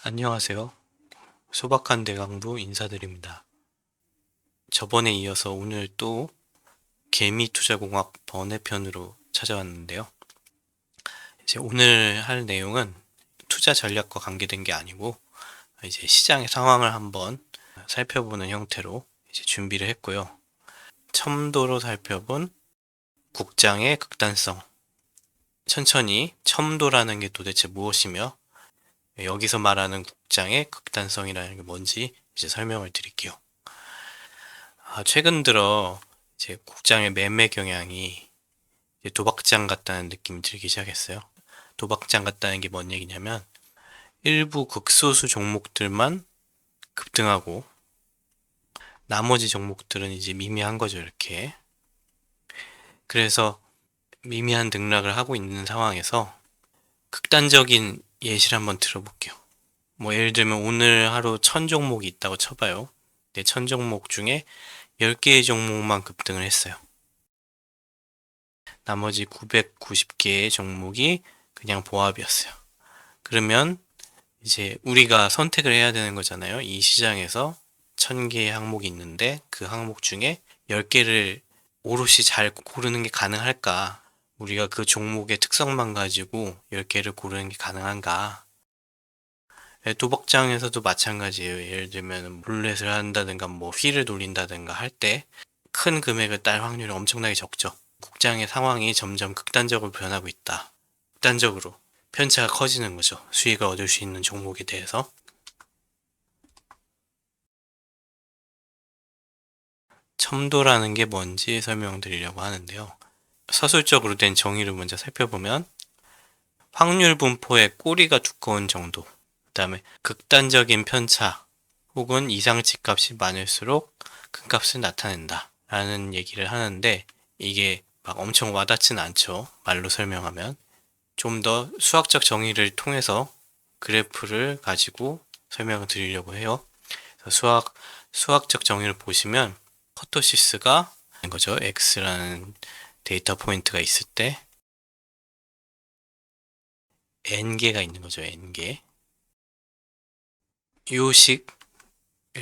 안녕하세요. 소박한 대강부 인사드립니다. 저번에 이어서 오늘 또 개미투자공학 번외편으로 찾아왔는데요. 이제 오늘 할 내용은 투자 전략과 관계된 게 아니고 이제 시장의 상황을 한번 살펴보는 형태로 이제 준비를 했고요. 첨도로 살펴본 국장의 극단성. 천천히 첨도라는 게 도대체 무엇이며 여기서 말하는 국장의 극단성이라는 게 뭔지 이제 설명을 드릴게요. 최근 들어 이제 국장의 매매 경향이 이제 도박장 같다는 느낌이 들기 시작했어요. 도박장 같다는 게 뭔 얘기냐면 일부 극소수 종목들만 급등하고 나머지 종목들은 이제 미미한 거죠, 이렇게. 그래서 미미한 등락을 하고 있는 상황에서 극단적인 예시를 한번 들어볼게요. 뭐 예를 들면 오늘 하루 1000종목이 있다고 쳐봐요. 네, 1000종목 중에 10개의 종목만 급등을 했어요. 나머지 990개의 종목이 그냥 보합이었어요. 그러면 이제 우리가 선택을 해야 되는 거잖아요. 이 시장에서 1000개의 항목이 있는데 그 항목 중에 10개를 오롯이 잘 고르는 게 가능할까? 우리가 그 종목의 특성만 가지고 10개를 고르는 게 가능한가? 도박장에서도 마찬가지예요. 예를 들면 룰렛을 한다든가 뭐 휠을 돌린다든가 할 때 큰 금액을 딸 확률이 엄청나게 적죠. 국장의 상황이 점점 극단적으로 변하고 있다. 극단적으로 편차가 커지는 거죠. 수익을 얻을 수 있는 종목에 대해서. 첨도라는 게 뭔지 설명드리려고 하는데요. 서술적으로 된 정의를 먼저 살펴보면 확률 분포의 꼬리가 두꺼운 정도, 그 다음에 극단적인 편차 혹은 이상치 값이 많을수록 큰 값을 나타낸다 라는 얘기를 하는데 이게 막 엄청 와닿진 않죠. 말로 설명하면. 좀 더 수학적 정의를 통해서 그래프를 가지고 설명을 드리려고 해요. 수학적 정의를 보시면 커토시스가 있는 거죠. x라는 데이터 포인트가 있을 때 n개가 있는 거죠. n개. 이 식을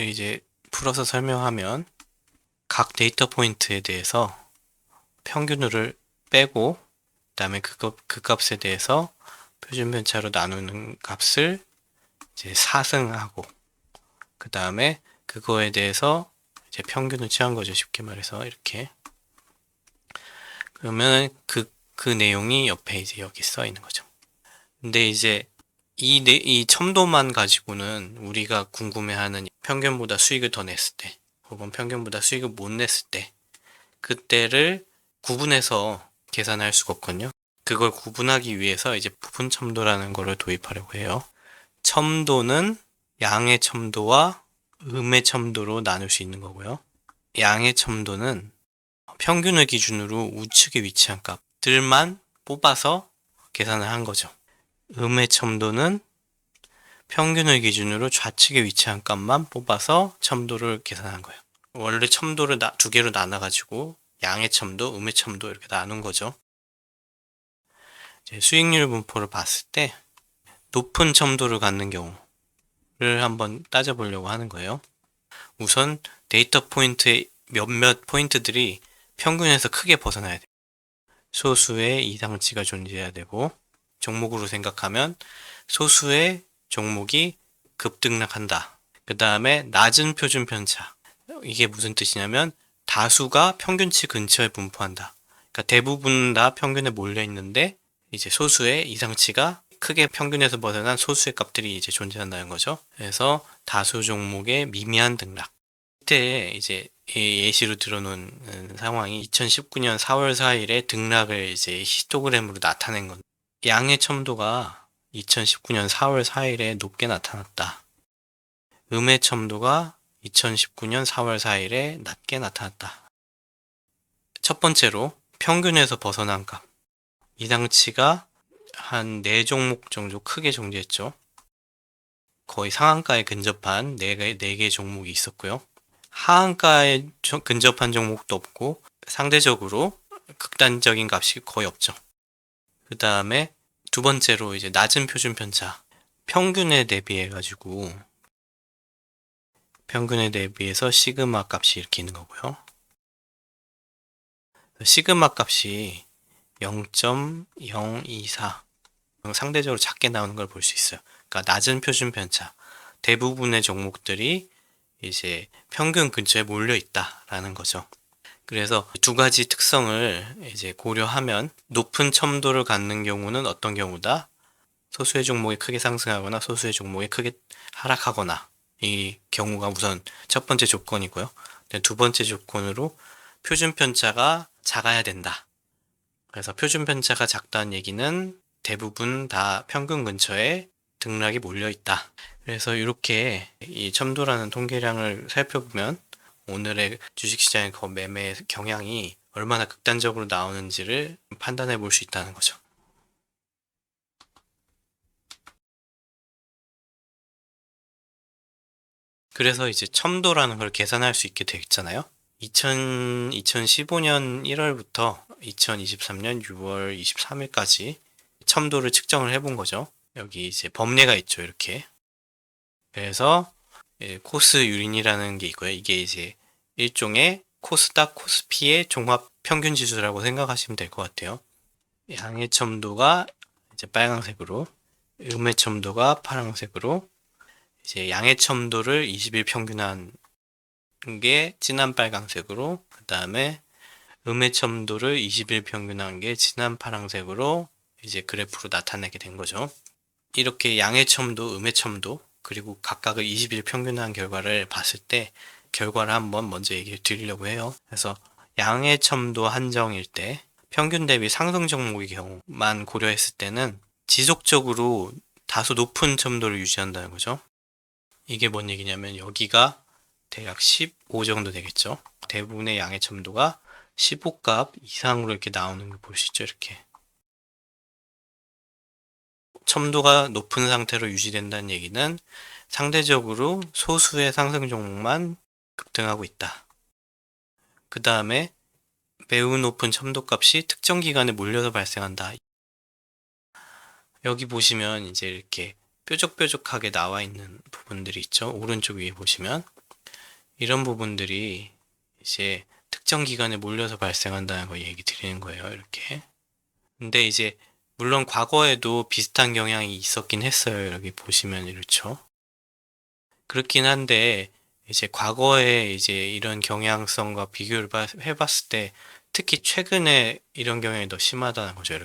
이제 풀어서 설명하면 각 데이터 포인트에 대해서 평균을 빼고 그다음에 그 값에 대해서 표준 편차로 나누는 값을 이제 사승하고 그 다음에 그거에 대해서 이제 평균을 취한 거죠. 쉽게 말해서 이렇게. 그러면 그 내용이 옆에 이제 여기 써 있는 거죠. 근데 이제 이 첨도만 가지고는 우리가 궁금해하는 평균보다 수익을 더 냈을 때 혹은 평균보다 수익을 못 냈을 때 그때를 구분해서 계산할 수가 없거든요. 그걸 구분하기 위해서 이제 부분 첨도라는 거를 도입하려고 해요. 첨도는 양의 첨도와 음의 첨도로 나눌 수 있는 거고요. 양의 첨도는 평균을 기준으로 우측에 위치한 값들만 뽑아서 계산을 한 거죠. 음의 첨도는 평균을 기준으로 좌측에 위치한 값만 뽑아서 첨도를 계산한 거예요. 원래 첨도를 두 개로 나눠가지고 양의 첨도, 음의 첨도 이렇게 나눈 거죠. 이제 수익률 분포를 봤을 때 높은 첨도를 갖는 경우를 한번 따져보려고 하는 거예요. 우선 데이터 포인트의 몇몇 포인트들이 평균에서 크게 벗어나야 돼요. 소수의 이상치가 존재해야 되고 종목으로 생각하면 소수의 종목이 급등락한다. 그 다음에 낮은 표준 편차. 이게 무슨 뜻이냐면 다수가 평균치 근처에 분포한다. 그러니까 대부분 다 평균에 몰려 있는데 이제 소수의 이상치가 크게 평균에서 벗어난 소수의 값들이 이제 존재한다는 거죠. 그래서 다수 종목의 미미한 등락. 이때 이제 예시로 들어놓은 상황이 2019년 4월 4일에 등락을 이제 히스토그램으로 나타낸 건 양의 첨도가 2019년 4월 4일에 높게 나타났다. 음의 첨도가 2019년 4월 4일에 낮게 나타났다. 첫 번째로 평균에서 벗어난 값. 이상치가 한 4종목 정도 크게 존재했죠. 거의 상한가에 근접한 4개 종목이 있었고요. 하한가에 근접한 종목도 없고 상대적으로 극단적인 값이 거의 없죠. 그 다음에 두 번째로 이제 낮은 표준 편차. 평균에 대비해서 시그마 값이 이렇게 있는 거고요. 시그마 값이 0.024 상대적으로 작게 나오는 걸 볼 수 있어요. 그러니까 낮은 표준 편차. 대부분의 종목들이 이제 평균 근처에 몰려 있다라는 거죠. 그래서 두 가지 특성을 이제 고려하면 높은 첨도를 갖는 경우는 어떤 경우다? 소수의 종목이 크게 상승하거나 소수의 종목이 크게 하락하거나, 이 경우가 우선 첫 번째 조건이고요. 두 번째 조건으로 표준 편차가 작아야 된다. 그래서 표준 편차가 작다는 얘기는 대부분 다 평균 근처에 등락이 몰려 있다. 그래서 이렇게 이 첨도라는 통계량을 살펴보면 오늘의 주식시장의 매매 경향이 얼마나 극단적으로 나오는지를 판단해 볼 수 있다는 거죠. 그래서 이제 첨도라는 걸 계산할 수 있게 되겠잖아요. 2015년 1월부터 2023년 6월 23일까지 첨도를 측정을 해본 거죠. 여기 이제 범례가 있죠, 이렇게. 그래서 코스 유린이라는 게 있고요. 이게 이제 일종의 코스닥, 코스피의 종합 평균 지수라고 생각하시면 될 것 같아요. 양의 첨도가 이제 빨간색으로, 음의 첨도가 파란색으로, 이제 양의 첨도를 20일 평균한 게 진한 빨간색으로, 그 다음에 음의 첨도를 20일 평균한 게 진한 파란색으로 이제 그래프로 나타내게 된 거죠. 이렇게 양의 첨도, 음의 첨도, 그리고 각각을 20일 평균한 결과를 봤을 때 결과를 한번 먼저 얘기해 드리려고 해요. 그래서 양의 첨도 한정일 때 평균 대비 상승 종목의 경우만 고려했을 때는 지속적으로 다소 높은 첨도를 유지한다는 거죠. 이게 뭔 얘기냐면 여기가 대략 15 정도 되겠죠. 대부분의 양의 첨도가 15값 이상으로 이렇게 나오는 걸 볼 수 있죠. 이렇게 첨도가 높은 상태로 유지된다는 얘기는 상대적으로 소수의 상승 종목만 급등하고 있다. 그 다음에 매우 높은 첨도 값이 특정 기간에 몰려서 발생한다. 여기 보시면 이제 이렇게 뾰족뾰족하게 나와 있는 부분들이 있죠. 오른쪽 위에 보시면 이런 부분들이 이제 특정 기간에 몰려서 발생한다는 거 얘기 드리는 거예요. 이렇게. 근데 이제 물론 과거에도 비슷한 경향이 있었긴 했어요. 여기 보시면 이렇죠. 그렇긴 한데 이제 과거에 이제 이런 경향성과 비교를 해봤을 때 특히 최근에 이런 경향이 더 심하다는 거죠.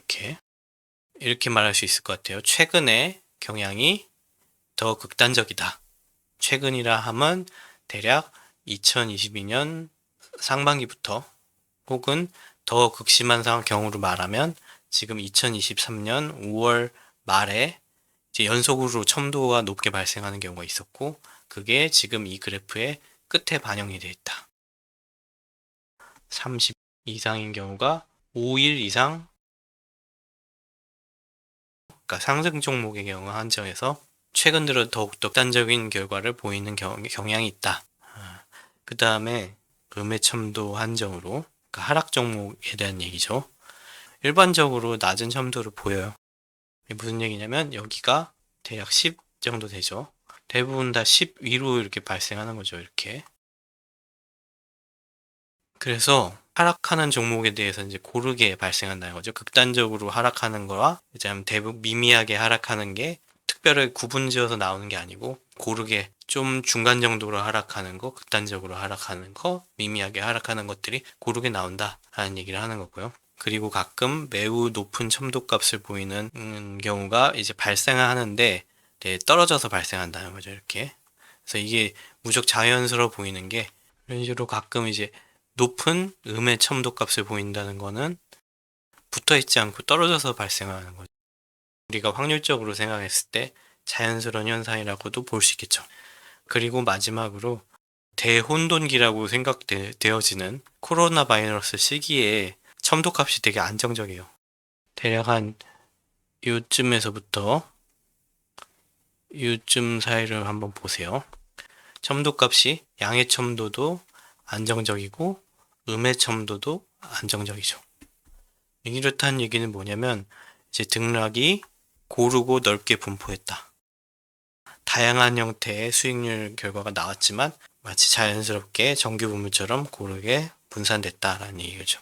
이렇게 말할 수 있을 것 같아요. 최근에 경향이 더 극단적이다. 최근이라 함은 대략 2022년 상반기부터 혹은 더 극심한 경우로 말하면 지금 2023년 5월 말에 이제 연속으로 첨도가 높게 발생하는 경우가 있었고 그게 지금 이 그래프의 끝에 반영이 되어 있다. 30 이상인 경우가 5일 이상, 그러니까 상승 종목의 경우 한정해서 최근 들어 더욱더 극단적인 결과를 보이는 경향이 있다. 그 다음에 음의 첨도 한정으로, 그러니까 하락 종목에 대한 얘기죠. 일반적으로 낮은 첨도를 보여요. 무슨 얘기냐면 여기가 대략 10 정도 되죠. 대부분 다 10 위로 이렇게 발생하는 거죠. 이렇게. 그래서 하락하는 종목에 대해서 이제 고르게 발생한다는 거죠. 극단적으로 하락하는 거와 이제 대부분 미미하게 하락하는 게 특별히 구분지어서 나오는 게 아니고 고르게 좀 중간 정도로 하락하는 거, 극단적으로 하락하는 거, 미미하게 하락하는 것들이 고르게 나온다라는 얘기를 하는 거고요. 그리고 가끔 매우 높은 첨도값을 보이는 경우가 이제 발생하는데 떨어져서 발생한다는 거죠. 이렇게. 그래서 이게 무척 자연스러워 보이는 게 이런 식으로 가끔 이제 높은 음의 첨도값을 보인다는 거는 붙어있지 않고 떨어져서 발생하는 거죠. 우리가 확률적으로 생각했을 때 자연스러운 현상이라고도 볼 수 있겠죠. 그리고 마지막으로 대혼돈기라고 생각되어지는 코로나 바이러스 시기에 첨도값이 되게 안정적이에요. 대략 한 요쯤에서부터 요쯤 사이를 한번 보세요. 첨도값이 양의 첨도도 안정적이고 음의 첨도도 안정적이죠. 이렇다는 얘기는 뭐냐면 이제 등락이 고르고 넓게 분포했다. 다양한 형태의 수익률 결과가 나왔지만 마치 자연스럽게 정규 분물처럼 고르게 분산됐다라는 얘기죠.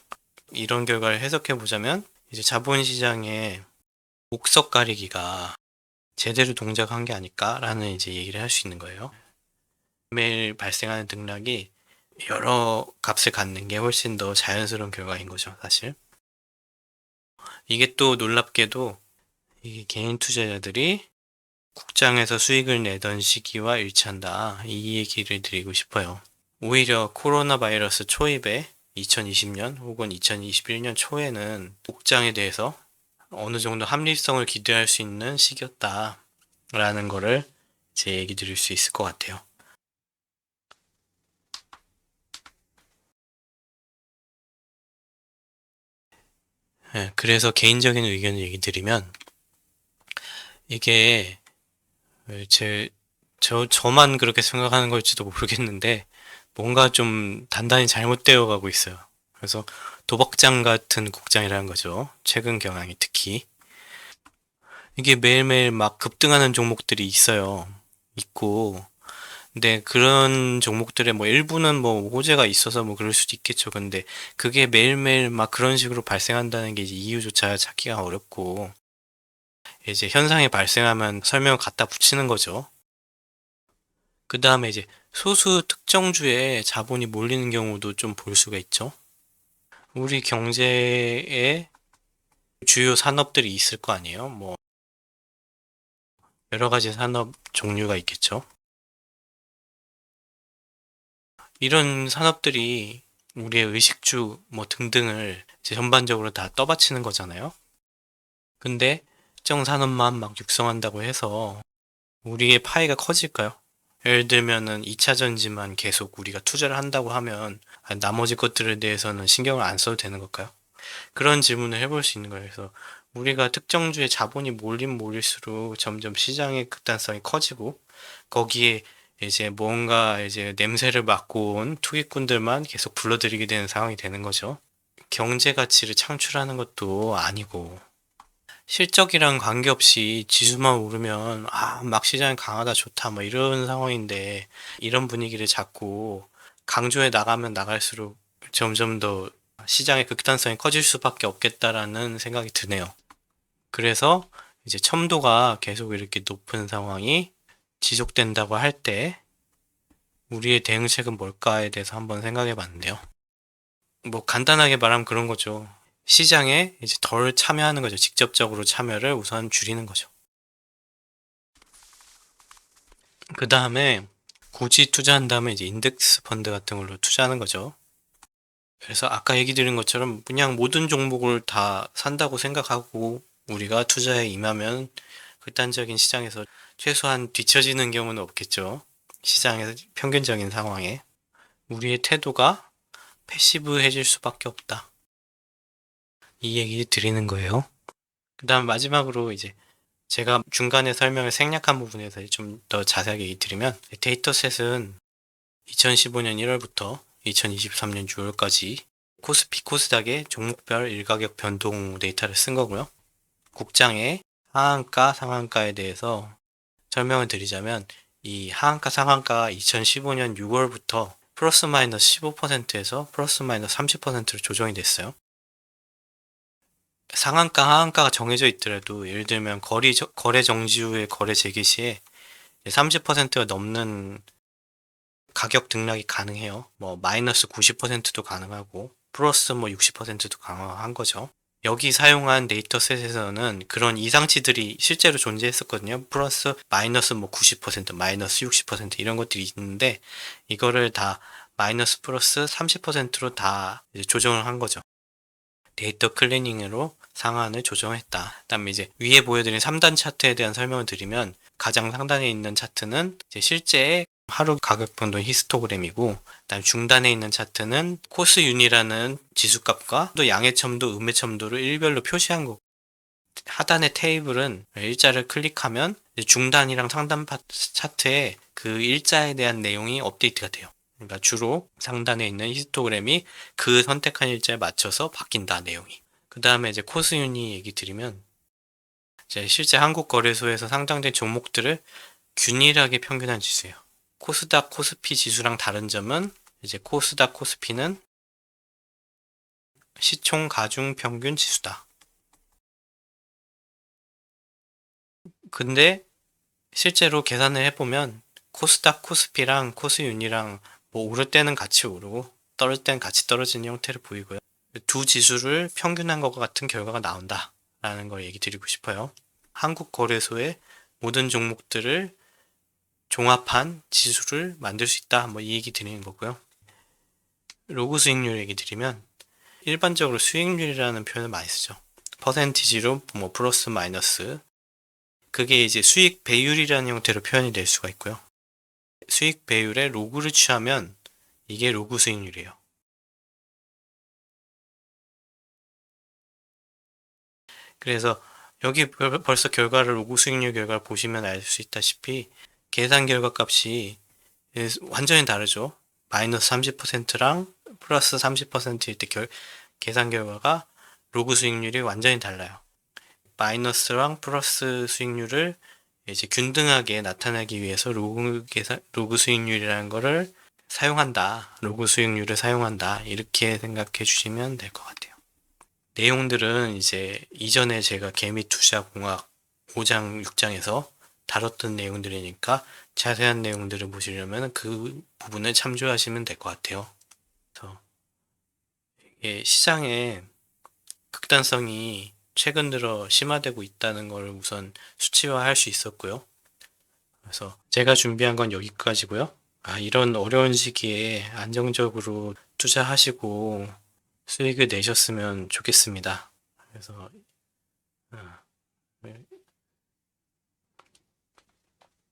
이런 결과를 해석해 보자면 이제 자본시장의 목석 가리기가 제대로 동작한 게 아닐까라는 이제 얘기를 할 수 있는 거예요. 매일 발생하는 등락이 여러 값을 갖는 게 훨씬 더 자연스러운 결과인 거죠, 사실. 이게 또 놀랍게도 이 개인 투자자들이 국장에서 수익을 내던 시기와 일치한다. 이 얘기를 드리고 싶어요. 오히려 코로나 바이러스 초입에 2020년 혹은 2021년 초에는 국장에 대해서 어느 정도 합리성을 기대할 수 있는 시기였다. 라는 거를 제 얘기 드릴 수 있을 것 같아요. 예, 그래서 개인적인 의견을 얘기 드리면 이게 저만 그렇게 생각하는 걸지도 모르겠는데 뭔가 좀 단단히 잘못되어 가고 있어요. 그래서 도박장 같은 국장이라는 거죠. 최근 경향이 특히. 이게 매일매일 막 급등하는 종목들이 있어요. 있고. 근데 그런 종목들의 뭐 일부는 뭐 호재가 있어서 뭐 그럴 수도 있겠죠. 근데 그게 매일매일 막 그런 식으로 발생한다는 게 이제 이유조차 찾기가 어렵고 이제 현상이 발생하면 설명을 갖다 붙이는 거죠. 그 다음에 이제 소수 특정주에 자본이 몰리는 경우도 좀 볼 수가 있죠. 우리 경제에 주요 산업들이 있을 거 아니에요. 뭐 여러 가지 산업 종류가 있겠죠. 이런 산업들이 우리의 의식주 뭐 등등을 이제 전반적으로 다 떠받치는 거잖아요. 근데 특정 산업만 막 육성한다고 해서 우리의 파이가 커질까요? 예를 들면은 2차 전지만 계속 우리가 투자를 한다고 하면 나머지 것들에 대해서는 신경을 안 써도 되는 걸까요? 그런 질문을 해볼 수 있는 거예요. 그래서 우리가 특정주에 자본이 몰리면 몰릴수록 점점 시장의 극단성이 커지고 거기에 이제 뭔가 이제 냄새를 맡고 온 투기꾼들만 계속 불러들이게 되는 상황이 되는 거죠. 경제 가치를 창출하는 것도 아니고 실적이랑 관계없이 지수만 오르면 막 시장이 강하다 좋다 뭐 이런 상황인데 이런 분위기를 자꾸 강조해 나가면 나갈수록 점점 더 시장의 극단성이 커질 수밖에 없겠다라는 생각이 드네요. 그래서 이제 첨도가 계속 이렇게 높은 상황이 지속된다고 할 때 우리의 대응책은 뭘까에 대해서 한번 생각해 봤는데요. 뭐 간단하게 말하면 그런 거죠. 시장에 이제 덜 참여하는 거죠. 직접적으로 참여를 우선 줄이는 거죠. 그 다음에 굳이 투자한다면 이제 인덱스 펀드 같은 걸로 투자하는 거죠. 그래서 아까 얘기 드린 것처럼 그냥 모든 종목을 다 산다고 생각하고 우리가 투자에 임하면 극단적인 시장에서 최소한 뒤처지는 경우는 없겠죠. 시장의 평균적인 상황에. 우리의 태도가 패시브해질 수밖에 없다. 이 얘기 드리는 거예요. 그 다음 마지막으로 이제 제가 중간에 설명을 생략한 부분에서 좀 더 자세하게 얘기 드리면 데이터셋은 2015년 1월부터 2023년 6월까지 코스피 코스닥의 종목별 일가격 변동 데이터를 쓴 거고요. 국장의 하한가, 상한가에 대해서 설명을 드리자면 이 하한가, 상한가가 2015년 6월부터 플러스 마이너스 15%에서 플러스 마이너스 30%로 조정이 됐어요. 상한가, 하한가가 정해져 있더라도 예를 들면 거래 정지 후에 거래 재개 시에 30%가 넘는 가격 등락이 가능해요. 뭐 마이너스 90%도 가능하고 플러스 뭐 60%도 가능한 거죠. 여기 사용한 데이터셋에서는 그런 이상치들이 실제로 존재했었거든요. 플러스 마이너스 뭐 90%, 마이너스 60% 이런 것들이 있는데 이거를 다 마이너스 플러스 30%로 다 조정을 한 거죠. 데이터 클리닝으로 상한을 조정했다. 그다음에 이제 위에 보여드린 3단 차트에 대한 설명을 드리면 가장 상단에 있는 차트는 이제 실제 하루 가격 변동 히스토그램이고 그다음 중단에 있는 차트는 코스윤이라는 지수값과 또 양해첨도, 음해첨도를 일별로 표시한 거. 하단의 테이블은 일자를 클릭하면 중단이랑 상단 차트에 그 일자에 대한 내용이 업데이트가 돼요. 그러니까 주로 상단에 있는 히스토그램이 그 선택한 일자에 맞춰서 바뀐다, 내용이. 그 다음에 이제 코스윤이 얘기 드리면 이제 실제 한국 거래소에서 상장된 종목들을 균일하게 평균한 지수예요. 코스닥 코스피 지수랑 다른 점은 이제 코스닥 코스피는 시총 가중 평균 지수다. 근데 실제로 계산을 해보면 코스닥 코스피랑 코스윤이랑 뭐 오를 때는 같이 오르고 떨어질 때는 같이 떨어지는 형태를 보이고요. 두 지수를 평균한 것과 같은 결과가 나온다 라는 걸 얘기 드리고 싶어요. 한국거래소의 모든 종목들을 종합한 지수를 만들 수 있다, 뭐 이 얘기 드리는 거고요. 로그 수익률 얘기 드리면 일반적으로 수익률이라는 표현을 많이 쓰죠. 퍼센티지로 뭐 플러스 마이너스, 그게 이제 수익 배율이라는 형태로 표현이 될 수가 있고요. 수익 배율에 로그를 취하면 이게 로그 수익률이에요. 그래서 여기 벌써 결과를, 로그 수익률 결과를 보시면 알 수 있다시피 계산 결과 값이 완전히 다르죠. 마이너스 30%랑 플러스 30%일 때 계산 결과가 로그 수익률이 완전히 달라요. 마이너스랑 플러스 수익률을 이제 균등하게 나타내기 위해서 로그 수익률이라는 거를 사용한다. 로그 수익률을 사용한다. 이렇게 생각해 주시면 될 것 같아요. 내용들은 이제 이전에 제가 개미투자공학 5장, 6장에서 다뤘던 내용들이니까 자세한 내용들을 보시려면 그 부분을 참조하시면 될 것 같아요. 그래서 이게 시장의 극단성이 최근 들어 심화되고 있다는 걸 우선 수치화할 수 있었고요. 그래서 제가 준비한 건 여기까지고요. 이런 어려운 시기에 안정적으로 투자하시고 수익을 내셨으면 좋겠습니다. 그래서